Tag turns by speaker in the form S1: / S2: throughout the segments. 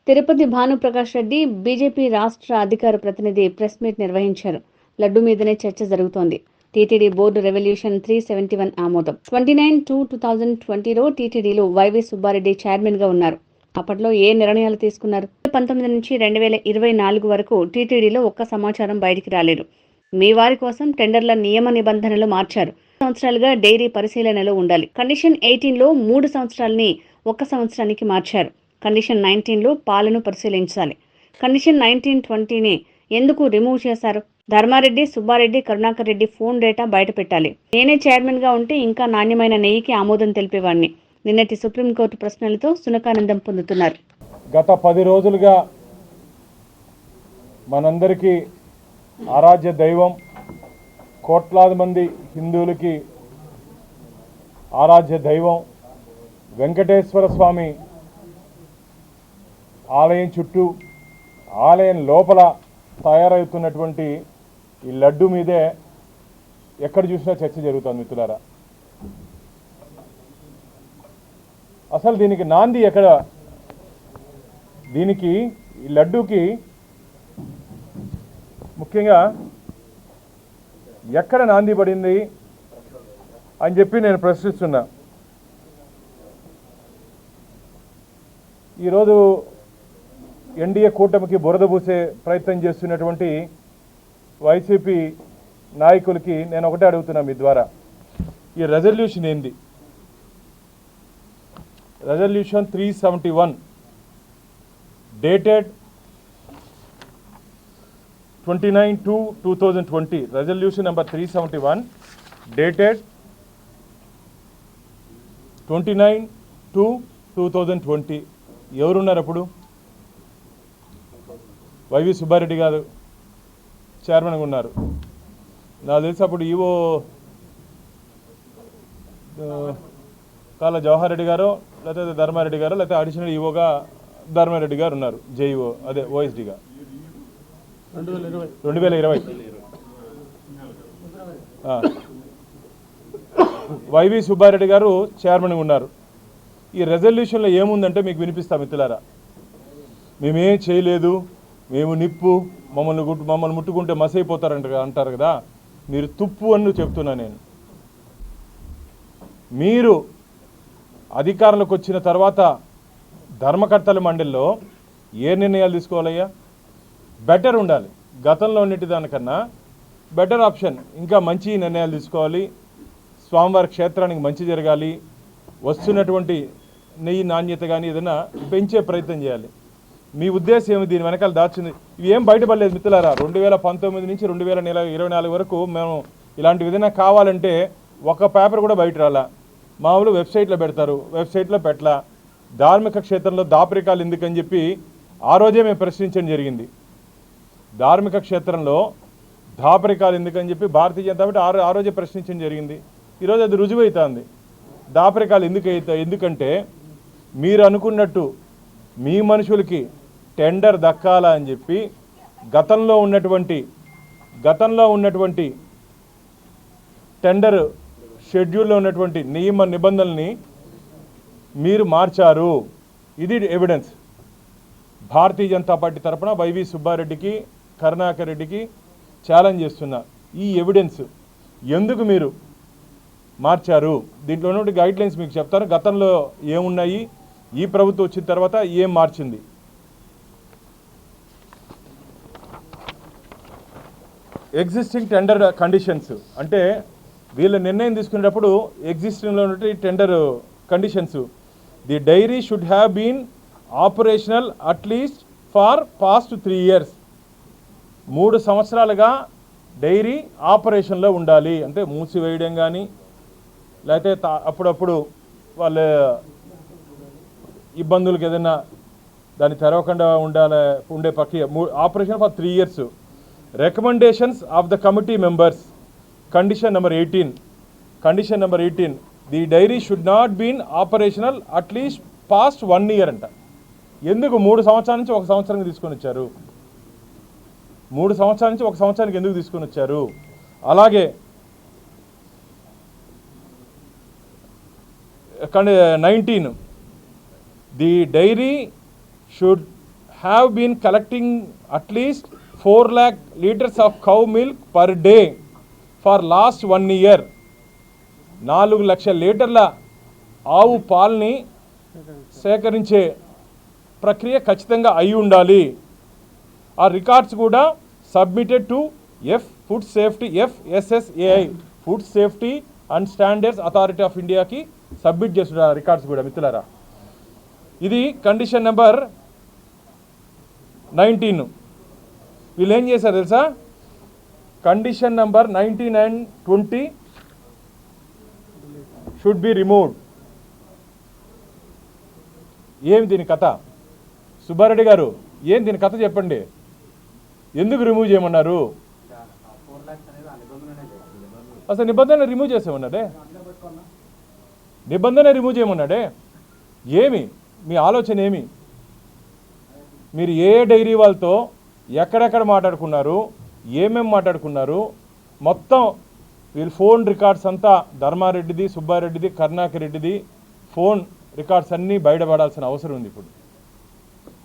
S1: Tirupati Bhanuprakash Reddy BJP రాష్ట్ర అధికార ప్రతినిధి ప్రెస్ మీట్ నిర్వహించారు. లడ్డు మీదనే చర్చ జరుగుతోంది. టీటీడీ బోర్డు రెవల్యూషన్ 371 ఆమోదం. 29/2/2020లో టీటీడీలో వైవి సుబ్బారెడ్డి చైర్మన్ గా ఉన్నారు. అప్పట్లో ఏ నిర్ణయాలు తీసుకున్నారు? 19 నుంచి 2024 వరకు టీటీడీలో ఒక్క సమాచారం బయటికి రాలేదు. మీ వారి కోసం టెండర్ల నియమ నిబంధనలు మార్చారు. సంవత్సరాలుగా డైరీ పరిశీలనలో ఉండాలి. కండిషన్ 18లో 3 సంవత్సరాలని 1 సంవత్సరానికి మార్చారు. కండిషన్ 19లో పాలను పరిశీలించాలి. కండిషన్ 19-20ని ఎందుకు రిమూవ్ చేశారు? ధర్మారెడ్డి, సుబ్బారెడ్డి, కరుణాకర్ రెడ్డి ఫోన్ డేటా బయట పెట్టాలి. నేనే చైర్మన్ గా ఉంటే ఇంకా నాణ్యమైన నెయ్యికి ఆమోదం తెలిపేవాడిని. నిన్నటి సుప్రీంకోర్టు ప్రశ్నలతో సునకానందం పొందుతున్నారు.
S2: గత 10 రోజులుగా మనందరికీ ఆరాధ్య దైవం, కోట్లాది మంది హిందువులకి ఆరాధ్య దైవం వెంకటేశ్వర స్వామి ఆలయం చుట్టూ, ఆలయం లోపల తయారవుతున్నటువంటి ఈ లడ్డు మీదే ఎక్కడ చూసినా చర్చ జరుగుతుంది మిత్రులారా. అసలు దీనికి నాంది ఎక్కడ? దీనికి ఈ లడ్డూకి ముఖ్యంగా ఎక్కడ నాంది పడింది అని చెప్పి నేను ప్రశ్నిస్తున్నా. ఈరోజు ఎన్డీఏ కూటమికి బురద పూసే ప్రయత్నం చేస్తున్నటువంటి వైసీపీ నాయకులకి నేను ఒకటే అడుగుతున్నా మీ ద్వారా, ఈ రెజల్యూషన్ ఏంది? Resolution 371 dated 29/2/2020. Resolution number 371 dated 29/2/2020. ఎవరున్నారు అప్పుడు? వైవి సుబ్బారెడ్డి గారు చైర్మన్గా ఉన్నారు. నాకు తెలిసి అప్పుడు ఈవో కాళ్ళ జవహర్ రెడ్డి గారు, లేకపోతే ధర్మారెడ్డి గారు, లేకపోతే అడిషనల్ ఈవోగా ధర్మారెడ్డి గారు ఉన్నారు, జేఈఓ అదే ఓఎస్డీగా 2020. వైవి సుబ్బారెడ్డి గారు చైర్మన్గా ఉన్నారు. ఈ రెజల్యూషన్లో ఏముందంటే మీకు వినిపిస్తాం మిత్రులారా. మేమేం చేయలేదు, మేము నిప్పు, మమ్మల్ని ముట్టుకుంటే అంటారు కదా, మీరు తుప్పు అని చెప్తున్నా నేను. మీరు అధికారంలోకి వచ్చిన తర్వాత ధర్మకర్తల మండలిలో ఏ నిర్ణయాలు తీసుకోవాలయ్యా? బెటర్ ఉండాలి, గతంలో ఉన్నటి దానికన్నా బెటర్ ఆప్షన్, ఇంకా మంచి నిర్ణయాలు తీసుకోవాలి. స్వామివారి క్షేత్రానికి మంచి జరగాలి, వస్తున్నటువంటి నెయ్యి నాణ్యత కానీ ఏదైనా పెంచే ప్రయత్నం చేయాలి. మీ ఉద్దేశం ఏమి? దీని వెనకాల దాచింది ఇవి ఏం బయటపడలేదు మిత్రులారా. 2019 నుంచి 2024 వరకు మేము ఇలాంటి విధంగా కావాలంటే ఒక పేపర్ కూడా బయట రాలా. మామూలు వెబ్సైట్లో పెడతారు, వెబ్సైట్లో పెట్టలా. ధార్మిక క్షేత్రంలో దాపరికాలు ఎందుకని చెప్పి ఆ రోజే మేము ప్రశ్నించడం జరిగింది. ధార్మిక క్షేత్రంలో దాపరికాలు ఎందుకని చెప్పి భారతీయ జనతా పార్టీ ఆ రోజే ప్రశ్నించడం జరిగింది. ఈరోజు అది రుజువైతుంది. దాపరికాలు ఎందుకంటే మీరు అనుకున్నట్టు మీ మనుషులకి టెండర్ దక్కాలా అని చెప్పి గతంలో ఉన్నటువంటి టెండర్ షెడ్యూల్లో ఉన్నటువంటి నియమ నిబంధనల్ని మీరు మార్చారు. ఇది ఎవిడెన్స్. భారతీయ జనతా పార్టీ తరఫున వైవి సుబ్బారెడ్డికి, కరుణాకర్ రెడ్డికి ఛాలెంజ్ చేస్తున్నా. ఈ ఎవిడెన్స్ ఎందుకు మీరు మార్చారు? దీంట్లో ఉన్నటువంటి గైడ్లైన్స్ మీకు చెప్తాను. గతంలో ఏమున్నాయి, ఈ ప్రభుత్వం వచ్చిన తర్వాత ఏం మార్చింది. ఎగ్జిస్టింగ్ టెండర్ కండిషన్స్ అంటే వీళ్ళ నిర్ణయం తీసుకునేటప్పుడు ఎగ్జిస్టింగ్లో ఉన్నటువంటి tender conditions, the dairy should have been operational at least for past 3 years. 3 సంవత్సరాలుగా డైరీ ఆపరేషన్లో ఉండాలి. అంటే మూసివేయడం కానీ, లేకపోతే అప్పుడప్పుడు వాళ్ళ ఇబ్బందులకు ఏదైనా దాన్ని తెరవకుండా ఉండే ప్రక్రియ. Operation for 3 years. Recommendations of the committee members. Condition number 18, the dairy should not been operational at least past 1 year అంట. ఎందుకు 3 సంవత్సరాల నుంచి 1 సంవత్సరానికి తీసుకొని వచ్చారు? 3 సంవత్సరాల నుంచి 1 సంవత్సరానికి ఎందుకు తీసుకొని వచ్చారు? అలాగే 19, the dairy should have been collecting at least 4 lakh liters of cow milk per day for last 1 year. 4 లక్షల లీటర్ల ఆవు పాలని సేకరించే ప్రక్రియ ఖచ్చితంగా అయి ఉండాలి. ఆ రికార్డ్స్ కూడా submitted to food safety FSSAI food safety and standards authority of ఇండియాకి సబ్మిట్ చేస్తున్న రికార్డ్స్ కూడా మిత్రులారా. ఇది కండిషన్ నెంబర్ 19. వీళ్ళు ఏం చేశారు తెలుసా? Condition number 19 and 20 should be removed. ఏం దీని కథ? సుబ్బారెడ్డి గారు ఏం దీని కథ చెప్పండి. ఎందుకు రిమూవ్ చేయమన్నారు? అసలు నిబంధన రిమూవ్ చేసేమన్నాడే, నిబంధన రిమూవ్ చేయమన్నాడే. ఏమి మీ ఆలోచన ఏమి? మీరు ఏ డైరీ వాళ్ళతో ఎక్కడెక్కడ మాట్లాడుకున్నారు, ఏమేమి మాట్లాడుకున్నారు, మొత్తం వీళ్ళు ఫోన్ రికార్డ్స్ అంతా ధర్మారెడ్డిది, సుబ్బారెడ్డిది, కరుణాకర్ రెడ్డిది ఫోన్ రికార్డ్స్ అన్నీ బయటపడాల్సిన అవసరం ఉంది. ఇప్పుడు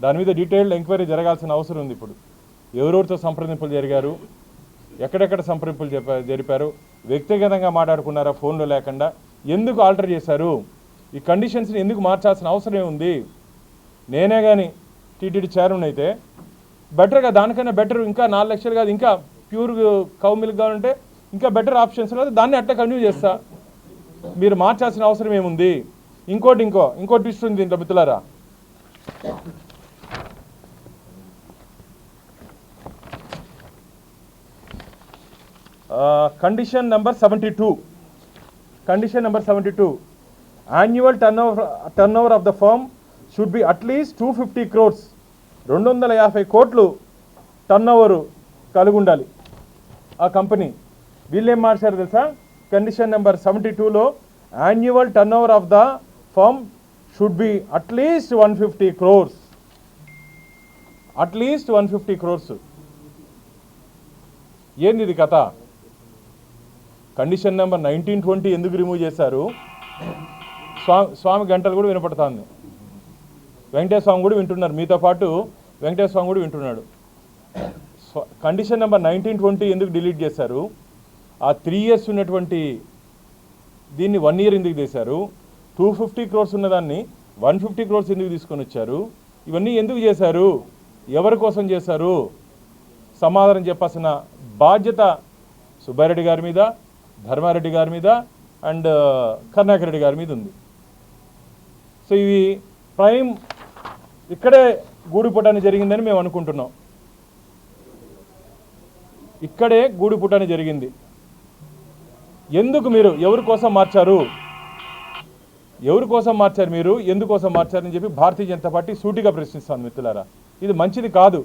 S2: దాని మీద డీటెయిల్డ్ ఎంక్వైరీ జరగాల్సిన అవసరం ఉంది. ఇప్పుడు ఎవరెవరితో సంప్రదింపులు జరిగారు, ఎక్కడెక్కడ సంప్రదింపులు జరిపారు, వ్యక్తిగతంగా మాట్లాడుకున్నారా ఫోన్లో లేకుండా, ఎందుకు ఆల్టర్ చేశారు, ఈ కండిషన్స్ని ఎందుకు మార్చాల్సిన అవసరం ఉంది? నేనే కానీ టీటీడీ చైర్మన్ అయితే బెటర్గా, దానికన్నా బెటర్, ఇంకా 4 లక్షలు కాదు, ఇంకా ప్యూర్ కౌ మిల్క్ కావాలంటే ఇంకా బెటర్ ఆప్షన్స్ లేదు, దాన్ని అట్లా కంటిన్యూ చేస్తా. మీరు మార్చాల్సిన అవసరం ఏముంది? ఇంకో ట్విస్ట్ ఉంది దీంట్లో మిత్రులారా. Condition number 72. Condition number 72. Annual turnover of the firm should be at least 250 crores. 250 కోట్లు టర్నోవరు కలిగి ఉండాలి ఆ కంపెనీ. వీళ్ళేం మార్చారు తెలుసా? కండిషన్ నెంబర్ 72లో annual turnover of the firm should be at least 150 crores. At least 150 crores. ఏంది ఇది కథ? కండిషన్ నెంబర్ 19, 20 ఎందుకు రిమూవ్ చేశారు? స్వామి గంటలు కూడా వినపడుతుంది. వెంకటేశ్వర స్వామి కూడా వింటున్నారు, మీతో పాటు వెంకటేశ్వర స్వామి కూడా వింటున్నాడు. కండిషన్ నెంబర్ 19, 20 ఎందుకు డిలీట్ చేశారు? ఆ 3 years ఉన్నటువంటి దీన్ని 1 year ఎందుకు చేశారు? 250 crores ఉన్నదాన్ని 150 crores ఎందుకు తీసుకొని వచ్చారు? ఇవన్నీ ఎందుకు చేశారు? ఎవరి కోసం చేశారు? సమాధానం చెప్పాల్సిన బాధ్యత సుబ్బారెడ్డి గారి మీద, ధర్మారెడ్డి గారి మీద అండ్ కరుణాకర్ రెడ్డి గారి మీద ఉంది. సో ఇవి ప్రైమ్ ఇక్కడే గూడుపుటాన్ని జరిగిందని మేము అనుకుంటున్నాం. ఇక్కడే గూడుపుటాన్ని జరిగింది. ఎందుకు మీరు ఎవరి కోసం మార్చారు? ఎవరి కోసం మార్చారు మీరు? ఎందుకోసం మార్చారని చెప్పి భారతీయ జనతా పార్టీ సూటిగా ప్రశ్నిస్తాను మిత్రులారా. ఇది మంచిది కాదు.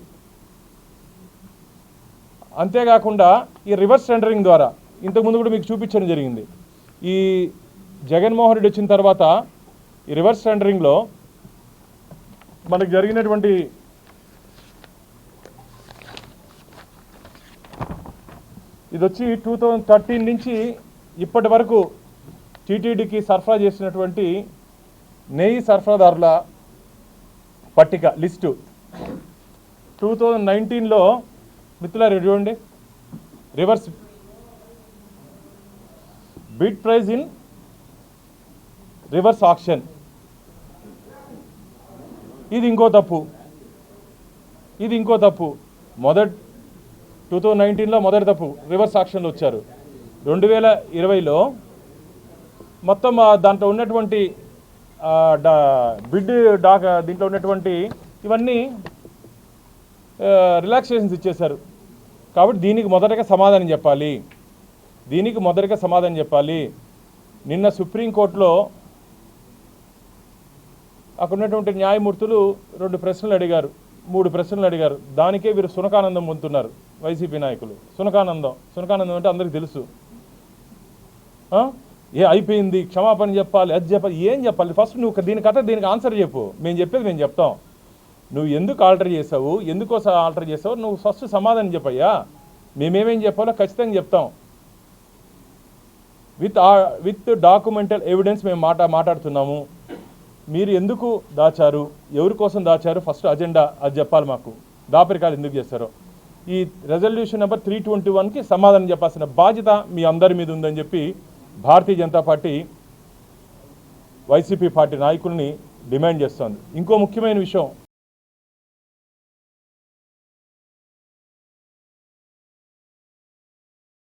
S2: అంతేకాకుండా ఈ రివర్స్ టెండరింగ్ ద్వారా ఇంతకుముందు కూడా మీకు చూపించడం జరిగింది. ఈ జగన్మోహన్ రెడ్డి వచ్చిన తర్వాత ఈ రివర్స్ టెండరింగ్లో మనకు జరిగినటువంటి ఇది వచ్చి 2013 నుంచి ఇప్పటి వరకు టీటీడీకి సరఫరా చేసినటువంటి నెయ్యి సరఫరాదారుల పట్టిక లిస్టు 2019లో మిత్రులారా చూడండి. Reverse bid price in reverse auction. ఇది ఇంకో తప్పు. 2019లో మొదటి తప్పు రివర్స్ ఆక్షన్లో వచ్చారు. 2020లో మొత్తం దాంట్లో ఉన్నటువంటి బిడ్ దీంట్లో ఉన్నటువంటి ఇవన్నీ రిలాక్సేషన్స్ ఇచ్చేశారు. కాబట్టి దీనికి మొదటగా సమాధానం చెప్పాలి. నిన్న సుప్రీంకోర్టులో అక్కడ ఉన్నటువంటి న్యాయమూర్తులు 2 ప్రశ్నలు అడిగారు, 3 ప్రశ్నలు అడిగారు. దానికే వీరు సునకానందం పొందుతున్నారు వైసీపీ నాయకులు. సునకానందం అంటే అందరికీ తెలుసు. అయిపోయింది, క్షమాపణ చెప్పాలి, అది చెప్పాలి. ఏం చెప్పాలి? ఫస్ట్ నువ్వు దీనికి ఆన్సర్ చెప్పు. మేము చెప్పేది మేము చెప్తాం. నువ్వు ఎందుకు ఆల్టర్ చేసావు, ఎందుకోసం ఆల్టర్ చేసావు, నువ్వు ఫస్ట్ సమాధానం చెప్పయ్యా. మేమేమేం చెప్పాలో ఖచ్చితంగా చెప్తాం. విత్ డాక్యుమెంటల్ ఎవిడెన్స్ మేము మాట్లాడుతున్నాము. మీరు ఎందుకు దాచారు, ఎవరి కోసం దాచారు, ఫస్ట్ అజెండా అది చెప్పాలి మాకు. దాపరికాలు ఎందుకు చేస్తారో ఈ రెజల్యూషన్ నెంబర్ 321కి సమాధానం చెప్పాల్సిన బాధ్యత మీ అందరి మీద ఉందని చెప్పి Bharatiya Janata party YCP party నాయకుల్ని డిమాండ్ చేస్తోంది. ఇంకో ముఖ్యమైన విషయం